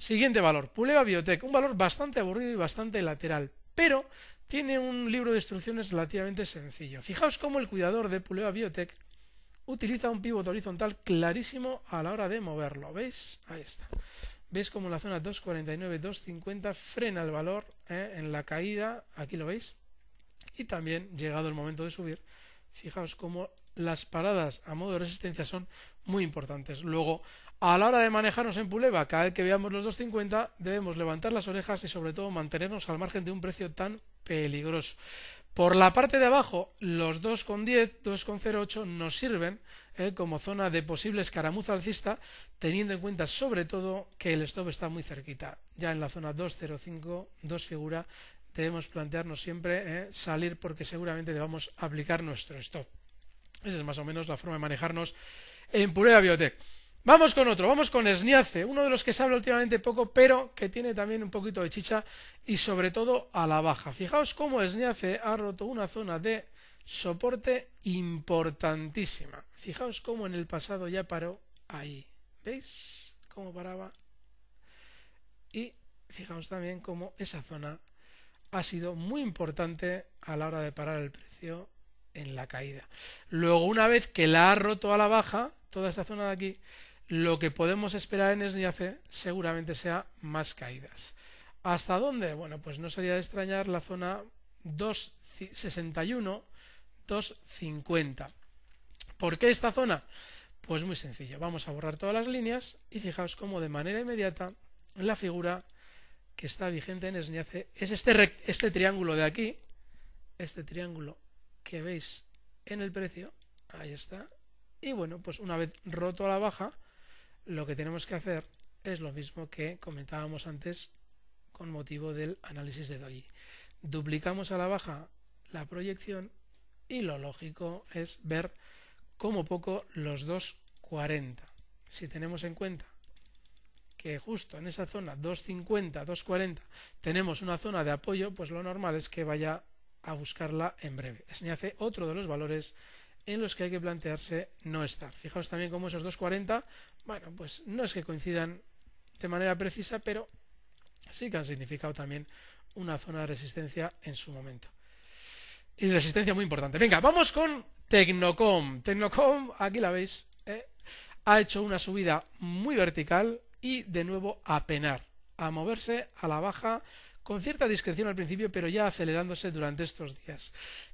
Siguiente valor, Puleva Biotech, un valor bastante aburrido y bastante lateral, pero tiene un libro de instrucciones relativamente sencillo. Fijaos cómo el cuidador de Puleva Biotech utiliza un pivot horizontal clarísimo a la hora de moverlo. ¿Veis? Ahí está. ¿Veis cómo en la zona 249, 250 frena el valor en la caída? Aquí lo veis. Y también, llegado el momento de subir, fijaos cómo las paradas a modo de resistencia son muy importantes. Luego, a la hora de manejarnos en Puleva, cada vez que veamos los 250, debemos levantar las orejas y sobre todo mantenernos al margen de un precio tan peligroso. Por la parte de abajo, los 2,10, 2,08 nos sirven como zona de posible escaramuza alcista, teniendo en cuenta sobre todo que el stop está muy cerquita. Ya en la zona 2,05, 2 figura, debemos plantearnos siempre salir porque seguramente debamos aplicar nuestro stop. Esa es más o menos la forma de manejarnos en Puleva Biotech. Vamos con otro, vamos con Sniace, uno de los que se habla últimamente poco, pero que tiene también un poquito de chicha y sobre todo a la baja. Fijaos cómo Sniace ha roto una zona de soporte importantísima. Fijaos cómo en el pasado ya paró ahí. ¿Veis cómo paraba? Y fijaos también cómo esa zona ha sido muy importante a la hora de parar el precio en la caída. Luego, una vez que la ha roto a la baja, toda esta zona de aquí, lo que podemos esperar en Sniace seguramente sea más caídas. ¿Hasta dónde? Bueno, pues no sería de extrañar la zona 261, 250. ¿Por qué esta zona? Pues muy sencillo. Vamos a borrar todas las líneas y fijaos cómo de manera inmediata la figura que está vigente en Sniace es este triángulo de aquí, este triángulo que veis en el precio, ahí está. Y bueno, pues una vez roto a la baja, lo que tenemos que hacer es lo mismo que comentábamos antes con motivo del análisis de Doji. Duplicamos a la baja la proyección y lo lógico es ver como poco los 2,40. Si tenemos en cuenta que justo en esa zona 2,50, 2,40 tenemos una zona de apoyo, pues lo normal es que vaya a buscarla en breve. Sniace, otro de los valores en los que hay que plantearse no estar. Fijaos también cómo esos 2,40, bueno, pues no es que coincidan de manera precisa, pero sí que han significado también una zona de resistencia en su momento. Y resistencia muy importante. Venga, vamos con Tecnocom. Tecnocom, aquí la veis, ha hecho una subida muy vertical y de nuevo a penar, a moverse a la baja con cierta discreción al principio, pero ya acelerándose durante estos días.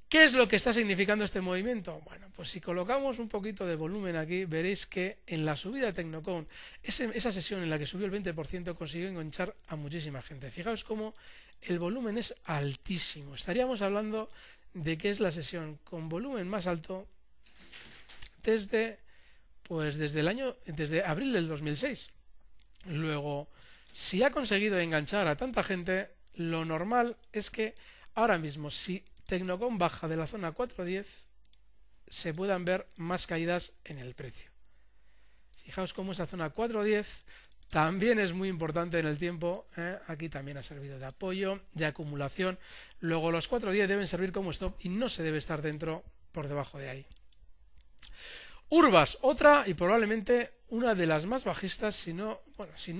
¿Qué es lo que está significando este movimiento? Bueno, pues si colocamos un poquito de volumen aquí, veréis que en la subida de Tecnocom, esa sesión en la que subió el 20%, consiguió enganchar a muchísima gente. Fijaos cómo el volumen es altísimo. Estaríamos hablando de que es la sesión con volumen más alto desde abril del 2006. Luego, si ha conseguido enganchar a tanta gente, lo normal es que ahora mismo, si Tecnocom baja de la zona 410, se puedan ver más caídas en el precio. Fijaos cómo esa zona 410 también es muy importante en el tiempo, aquí también ha servido de apoyo, de acumulación. Luego los 410 deben servir como stop y no se debe estar dentro por debajo de ahí. Urbas, otra y probablemente una de las más bajistas, si no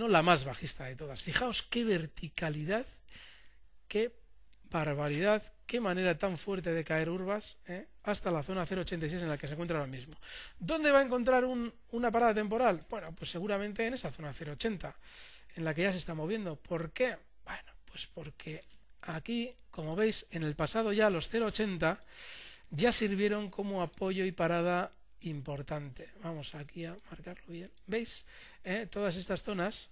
la más bajista de todas. Fijaos qué verticalidad, qué barbaridad, qué manera tan fuerte de caer Urbas, hasta la zona 0,86 en la que se encuentra ahora mismo. ¿Dónde va a encontrar una parada temporal? Bueno, pues seguramente en esa zona 0,80, en la que ya se está moviendo. ¿Por qué? Bueno, pues porque aquí, como veis, en el pasado ya los 0,80 ya sirvieron como apoyo y parada importante. Vamos aquí a marcarlo bien. ¿Veis? Todas estas zonas,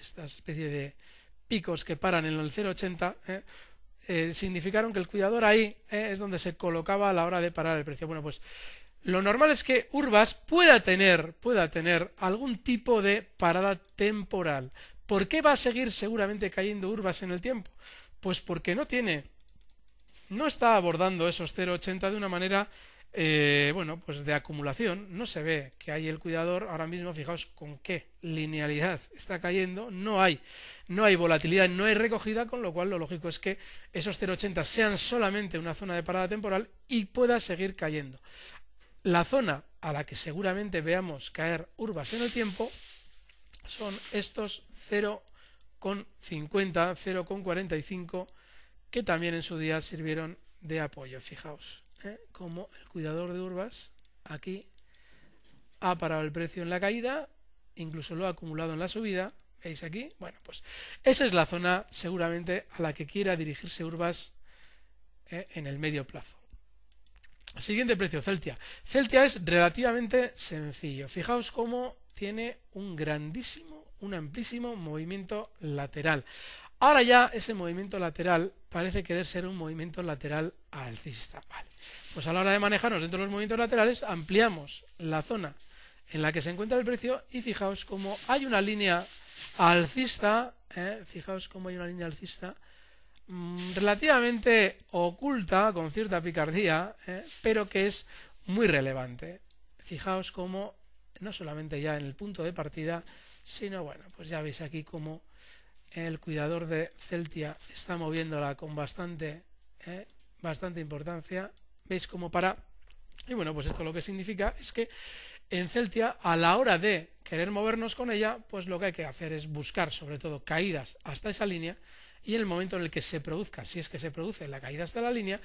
esta especie de picos que paran en el 0,80, significaron que el cuidador ahí es donde se colocaba a la hora de parar el precio. Bueno, pues lo normal es que Urbas pueda tener algún tipo de parada temporal. ¿Por qué va a seguir seguramente cayendo Urbas en el tiempo? Pues porque no está abordando esos 0,80 de una manera pues de acumulación. No se ve que hay el cuidador ahora mismo. Fijaos con qué linealidad está cayendo. No hay volatilidad, no hay recogida, con lo cual lo lógico es que esos 0,80 sean solamente una zona de parada temporal y pueda seguir cayendo. La zona a la que seguramente veamos caer Urbas en el tiempo son estos 0,50, 0,45, que también en su día sirvieron de apoyo. Fijaos, como el cuidador de Urbas aquí ha parado el precio en la caída, incluso lo ha acumulado en la subida. ¿Veis aquí? Bueno, pues esa es la zona seguramente a la que quiera dirigirse Urbas en el medio plazo. Siguiente precio, Celtia. Celtia es relativamente sencillo. Fijaos cómo tiene un amplísimo movimiento lateral. Ahora ya ese movimiento lateral parece querer ser un movimiento lateral alcista. Vale. Pues a la hora de manejarnos dentro de los movimientos laterales, ampliamos la zona en la que se encuentra el precio y fijaos cómo hay una línea alcista, relativamente oculta, con cierta picardía, pero que es muy relevante. Fijaos cómo no solamente ya en el punto de partida, sino bueno, pues ya veis aquí cómo el cuidador de Celtia está moviéndola con bastante importancia. Veis cómo para. Y bueno, pues esto lo que significa es que en Celtia, a la hora de querer movernos con ella, pues lo que hay que hacer es buscar sobre todo caídas hasta esa línea, y en el momento en el que se produzca, si es que se produce la caída hasta la línea,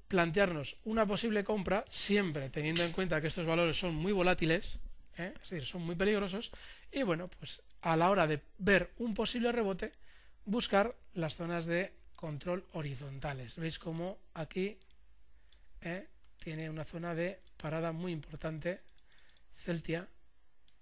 plantearnos una posible compra, siempre teniendo en cuenta que estos valores son muy volátiles, es decir, son muy peligrosos, y bueno, pues a la hora de ver un posible rebote, buscar las zonas de control horizontales. Veis cómo aquí tiene una zona de parada muy importante Celtia,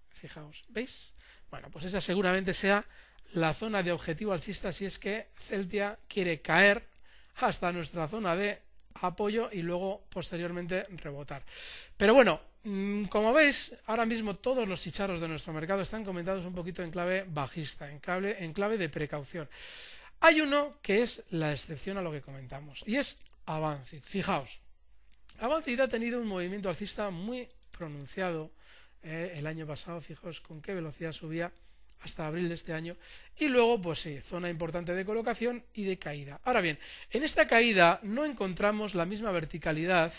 fijaos, ¿veis? Bueno, pues esa seguramente sea la zona de objetivo alcista si es que Celtia quiere caer hasta nuestra zona de apoyo y luego posteriormente rebotar. Pero bueno, como veis, ahora mismo todos los chicharros de nuestro mercado están comentados un poquito en clave bajista, en clave de precaución. Hay uno que es la excepción a lo que comentamos, y es Avancid. Fijaos, Avancid ha tenido un movimiento alcista muy pronunciado el año pasado. Fijaos con qué velocidad subía hasta abril de este año, y luego pues sí, zona importante de colocación y de caída. Ahora bien, en esta caída no encontramos la misma verticalidad,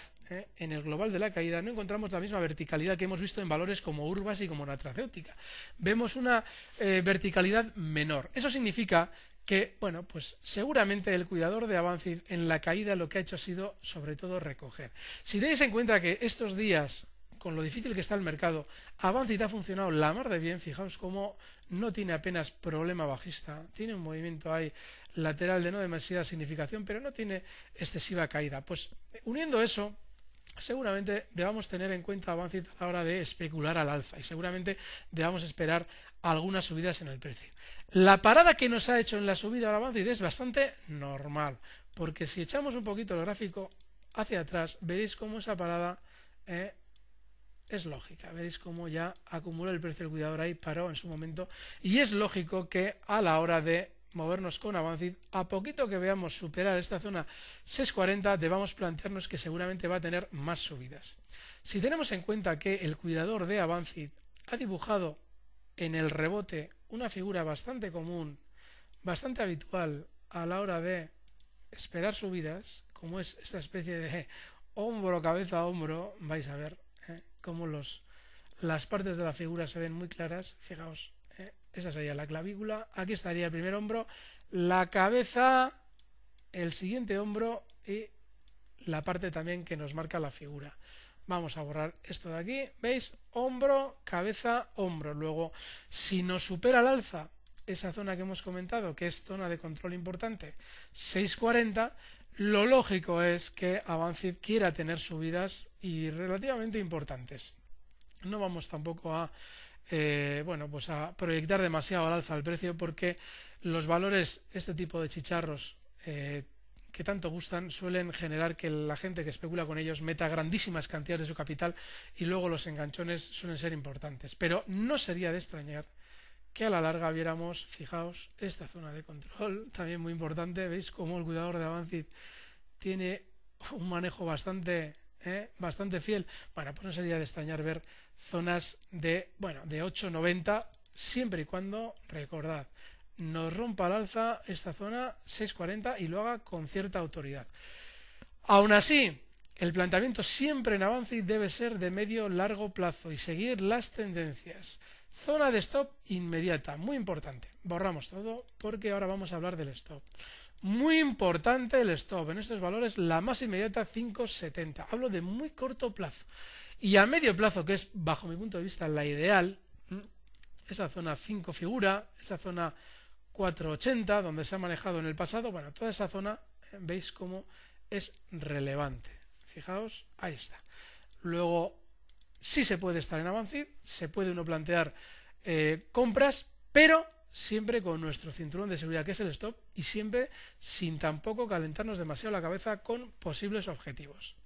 en el global de la caída no encontramos la misma verticalidad que hemos visto en valores como Urbas y como Nutracéutica. Vemos una verticalidad menor. Eso significa que, bueno, pues seguramente el cuidador de Avancid en la caída lo que ha hecho ha sido sobre todo recoger. Si tenéis en cuenta que estos días, con lo difícil que está el mercado, Avancid ha funcionado la mar de bien. Fijaos cómo no tiene apenas problema bajista, tiene un movimiento ahí lateral de no demasiada significación, pero no tiene excesiva caída. Pues uniendo eso, seguramente debamos tener en cuenta Avancid a la hora de especular al alza, y seguramente debamos esperar algunas subidas en el precio. La parada que nos ha hecho en la subida ahora Avancid es bastante normal, porque si echamos un poquito el gráfico hacia atrás, veréis cómo esa parada es lógica. Veréis cómo ya acumuló el precio del cuidador ahí, paró en su momento, y es lógico que a la hora de movernos con Avancid, a poquito que veamos superar esta zona 640, debamos plantearnos que seguramente va a tener más subidas. Si tenemos en cuenta que el cuidador de Avancid ha dibujado en el rebote una figura bastante común, bastante habitual a la hora de esperar subidas, como es esta especie de hombro, cabeza, hombro, vais a ver cómo las partes de la figura se ven muy claras. Fijaos, esa sería la clavícula, aquí estaría el primer hombro, la cabeza, el siguiente hombro y la parte también que nos marca la figura. Vamos a borrar esto de aquí, ¿veis? Hombro, cabeza, hombro. Luego, si nos supera al alza esa zona que hemos comentado, que es zona de control importante, 640, lo lógico es que Avancid quiera tener subidas y relativamente importantes. No vamos tampoco a pues a proyectar demasiado al alza el precio, porque los valores, este tipo de chicharros que tanto gustan, suelen generar que la gente que especula con ellos meta grandísimas cantidades de su capital y luego los enganchones suelen ser importantes. Pero no sería de extrañar que a la larga viéramos, fijaos, esta zona de control, también muy importante. Veis cómo el cuidador de Avancid tiene un manejo bastante fiel. Bueno, pues no sería de extrañar ver zonas de 8,90, siempre y cuando, recordad, nos rompa al alza esta zona 6,40 y lo haga con cierta autoridad. Aún así, el planteamiento siempre en Avancid debe ser de medio largo plazo y seguir las tendencias. Zona de stop inmediata, muy importante. Borramos todo porque ahora vamos a hablar del stop. Muy importante el stop. En estos valores la más inmediata 5,70. Hablo de muy corto plazo. Y a medio plazo, que es bajo mi punto de vista la ideal, esa zona 5 figura, esa zona 4,80 donde se ha manejado en el pasado, bueno, toda esa zona veis cómo es relevante. Fijaos, ahí está. Luego, sí se puede estar en Avancid, se puede uno plantear compras, pero siempre con nuestro cinturón de seguridad, que es el stop, y siempre sin tampoco calentarnos demasiado la cabeza con posibles objetivos.